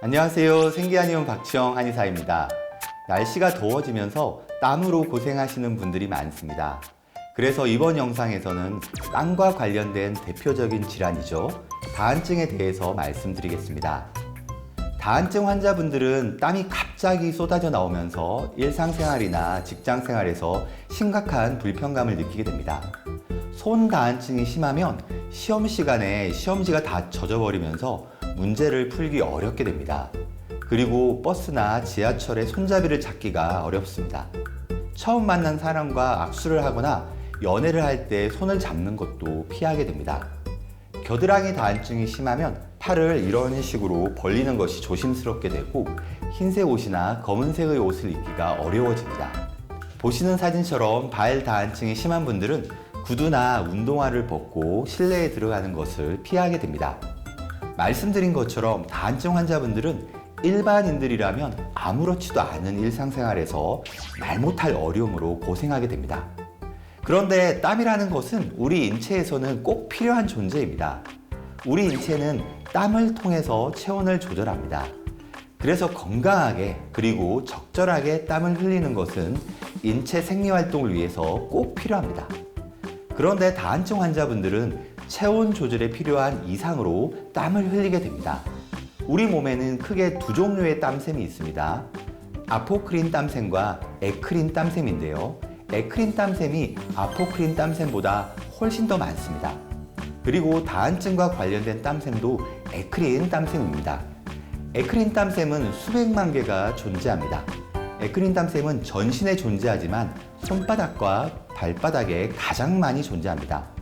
안녕하세요. 생기한의원 박지영 한의사입니다. 날씨가 더워지면서 땀으로 고생하시는 분들이 많습니다. 그래서 이번 영상에서는 땀과 관련된 대표적인 질환이죠. 다한증에 대해서 말씀드리겠습니다. 다한증 환자분들은 땀이 갑자기 쏟아져 나오면서 일상생활이나 직장생활에서 심각한 불편감을 느끼게 됩니다. 손 다한증이 심하면 시험 시간에 시험지가 다 젖어버리면서 문제를 풀기 어렵게 됩니다. 그리고 버스나 지하철의 손잡이를 잡기가 어렵습니다. 처음 만난 사람과 악수를 하거나 연애를 할 때 손을 잡는 것도 피하게 됩니다. 겨드랑이 다한증이 심하면 팔을 이런 식으로 벌리는 것이 조심스럽게 되고 흰색 옷이나 검은색의 옷을 입기가 어려워집니다. 보시는 사진처럼 발 다한증이 심한 분들은 구두나 운동화를 벗고 실내에 들어가는 것을 피하게 됩니다. 말씀드린 것처럼 다한증 환자분들은 일반인들이라면 아무렇지도 않은 일상생활에서 말 못할 어려움으로 고생하게 됩니다. 그런데 땀이라는 것은 우리 인체에서는 꼭 필요한 존재입니다. 우리 인체는 땀을 통해서 체온을 조절합니다. 그래서 건강하게 그리고 적절하게 땀을 흘리는 것은 인체 생리활동을 위해서 꼭 필요합니다. 그런데 다한증 환자분들은 체온 조절에 필요한 이상으로 땀을 흘리게 됩니다. 우리 몸에는 크게 두 종류의 땀샘이 있습니다. 아포크린 땀샘과 에크린 땀샘인데요. 에크린 땀샘이 아포크린 땀샘보다 훨씬 더 많습니다. 그리고 다한증과 관련된 땀샘도 에크린 땀샘입니다. 에크린 땀샘은 수백만 개가 존재합니다. 에크린 땀샘은 전신에 존재하지만 손바닥과 발바닥에 가장 많이 존재합니다.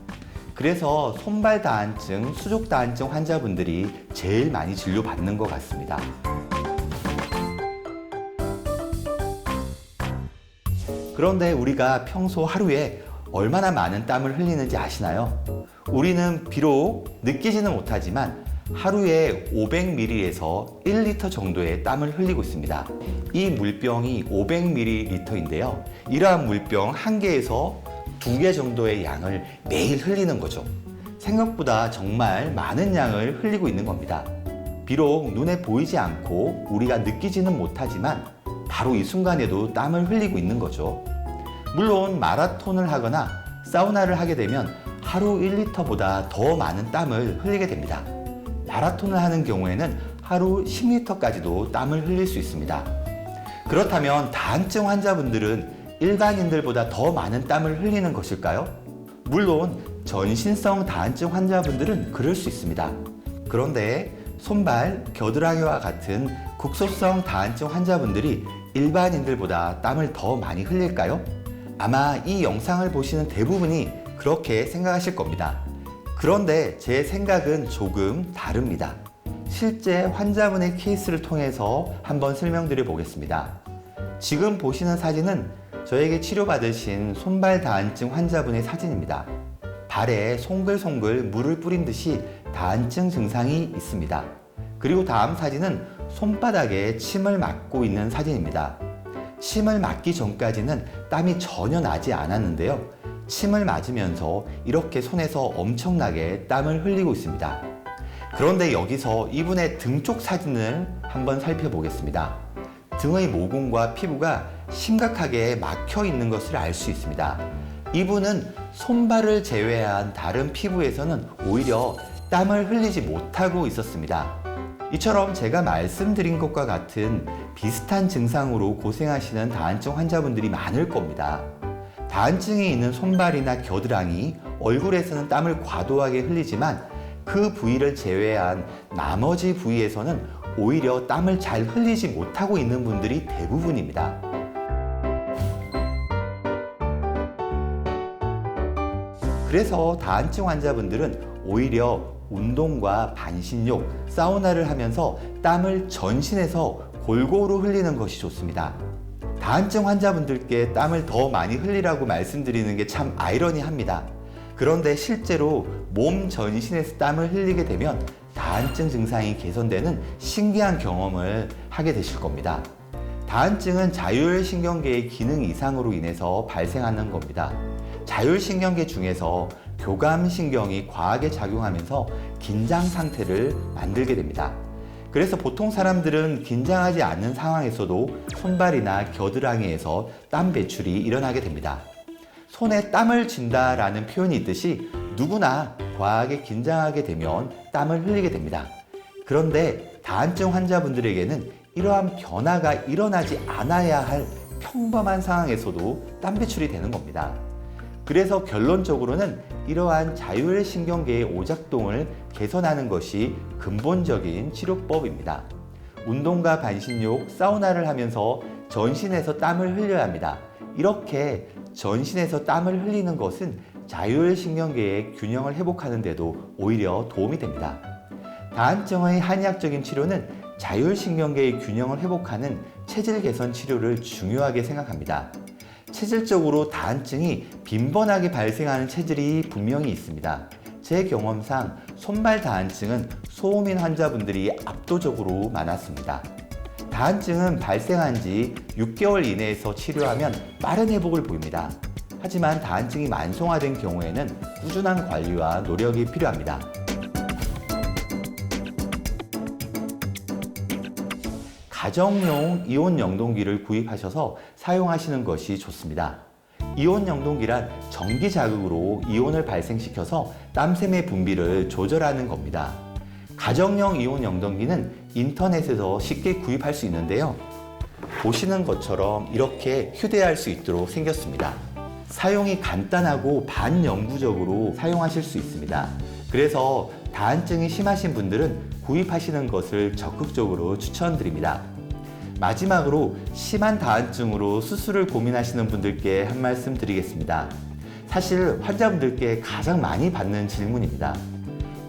그래서 손발 다한증, 수족 다한증 환자분들이 제일 많이 진료받는 것 같습니다. 그런데 우리가 평소 하루에 얼마나 많은 땀을 흘리는지 아시나요? 우리는 비록 느끼지는 못하지만 하루에 500ml에서 1리터 정도의 땀을 흘리고 있습니다. 이 물병이 500ml인데요. 이러한 물병 한 개에서 2개 정도의 양을 매일 흘리는 거죠. 생각보다 정말 많은 양을 흘리고 있는 겁니다. 비록 눈에 보이지 않고 우리가 느끼지는 못하지만 바로 이 순간에도 땀을 흘리고 있는 거죠. 물론 마라톤을 하거나 사우나를 하게 되면 하루 1리터보다 더 많은 땀을 흘리게 됩니다. 마라톤을 하는 경우에는 하루 10리터까지도 땀을 흘릴 수 있습니다. 그렇다면 다한증 환자분들은 일반인들보다 더 많은 땀을 흘리는 것일까요? 물론 전신성 다한증 환자분들은 그럴 수 있습니다. 그런데 손발, 겨드랑이와 같은 국소성 다한증 환자분들이 일반인들보다 땀을 더 많이 흘릴까요? 아마 이 영상을 보시는 대부분이 그렇게 생각하실 겁니다. 그런데 제 생각은 조금 다릅니다. 실제 환자분의 케이스를 통해서 한번 설명드려 보겠습니다. 지금 보시는 사진은 저에게 치료받으신 손발 다한증 환자분의 사진입니다. 발에 송글송글 물을 뿌린 듯이 다한증 증상이 있습니다. 그리고 다음 사진은 손바닥에 침을 맞고 있는 사진입니다. 침을 맞기 전까지는 땀이 전혀 나지 않았는데요. 침을 맞으면서 이렇게 손에서 엄청나게 땀을 흘리고 있습니다. 그런데 여기서 이분의 등 쪽 사진을 한번 살펴보겠습니다. 등의 모공과 피부가 심각하게 막혀 있는 것을 알 수 있습니다. 이분은 손발을 제외한 다른 피부에서는 오히려 땀을 흘리지 못하고 있었습니다. 이처럼 제가 말씀드린 것과 같은 비슷한 증상으로 고생하시는 다한증 환자분들이 많을 겁니다. 다한증이 있는 손발이나 겨드랑이, 얼굴에서는 땀을 과도하게 흘리지만 그 부위를 제외한 나머지 부위에서는 오히려 땀을 잘 흘리지 못하고 있는 분들이 대부분입니다. 그래서 다한증 환자분들은 오히려 운동과 반신욕, 사우나를 하면서 땀을 전신에서 골고루 흘리는 것이 좋습니다. 다한증 환자분들께 땀을 더 많이 흘리라고 말씀드리는 게 참 아이러니합니다. 그런데 실제로 몸 전신에서 땀을 흘리게 되면 다한증 증상이 개선되는 신기한 경험을 하게 되실 겁니다. 다한증은 자율신경계의 기능 이상으로 인해서 발생하는 겁니다. 자율신경계 중에서 교감신경이 과하게 작용하면서 긴장 상태를 만들게 됩니다. 그래서 보통 사람들은 긴장하지 않는 상황에서도 손발이나 겨드랑이에서 땀 배출이 일어나게 됩니다. 손에 땀을 쥔다라는 표현이 있듯이 누구나 과하게 긴장하게 되면 땀을 흘리게 됩니다. 그런데 다한증 환자분들에게는 이러한 변화가 일어나지 않아야 할 평범한 상황에서도 땀 배출이 되는 겁니다. 그래서 결론적으로는 이러한 자율신경계의 오작동을 개선하는 것이 근본적인 치료법입니다. 운동과 반신욕, 사우나를 하면서 전신에서 땀을 흘려야 합니다. 이렇게 전신에서 땀을 흘리는 것은 자율신경계의 균형을 회복하는 데도 오히려 도움이 됩니다. 다한증의 한의학적인 치료는 자율신경계의 균형을 회복하는 체질 개선 치료를 중요하게 생각합니다. 체질적으로 다한증이 빈번하게 발생하는 체질이 분명히 있습니다. 제 경험상 손발 다한증은 소음인 환자분들이 압도적으로 많았습니다. 다한증은 발생한 지 6개월 이내에서 치료하면 빠른 회복을 보입니다. 하지만 다한증이 만성화된 경우에는 꾸준한 관리와 노력이 필요합니다. 가정용 이온 영동기를 구입하셔서 사용하시는 것이 좋습니다. 이온 영동기란 전기 자극으로 이온을 발생시켜서 땀샘의 분비를 조절하는 겁니다. 가정용 이온 영동기는 인터넷에서 쉽게 구입할 수 있는데요. 보시는 것처럼 이렇게 휴대할 수 있도록 생겼습니다. 사용이 간단하고 반영구적으로 사용하실 수 있습니다. 그래서 다한증이 심하신 분들은 구입하시는 것을 적극적으로 추천드립니다. 마지막으로 심한 다한증으로 수술을 고민하시는 분들께 한 말씀 드리겠습니다. 사실 환자분들께 가장 많이 받는 질문입니다.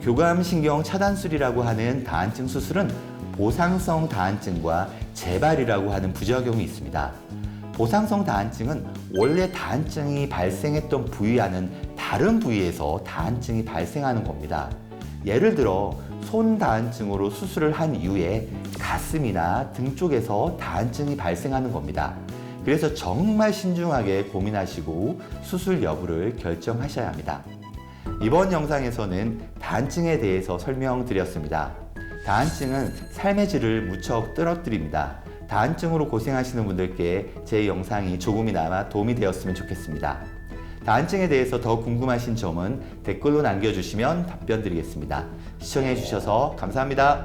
교감신경 차단술이라고 하는 다한증 수술은 보상성 다한증과 재발이라고 하는 부작용이 있습니다. 보상성 다한증은 원래 다한증이 발생했던 부위와는 다른 부위에서 다한증이 발생하는 겁니다. 예를 들어 손 다한증으로 수술을 한 이후에 가슴이나 등 쪽에서 다한증이 발생하는 겁니다. 그래서 정말 신중하게 고민하시고 수술 여부를 결정하셔야 합니다. 이번 영상에서는 다한증에 대해서 설명드렸습니다. 다한증은 삶의 질을 무척 떨어뜨립니다. 다한증으로 고생하시는 분들께 제 영상이 조금이나마 도움이 되었으면 좋겠습니다. 다한증에 대해서 더 궁금하신 점은 댓글로 남겨주시면 답변 드리겠습니다. 시청해 주셔서 감사합니다.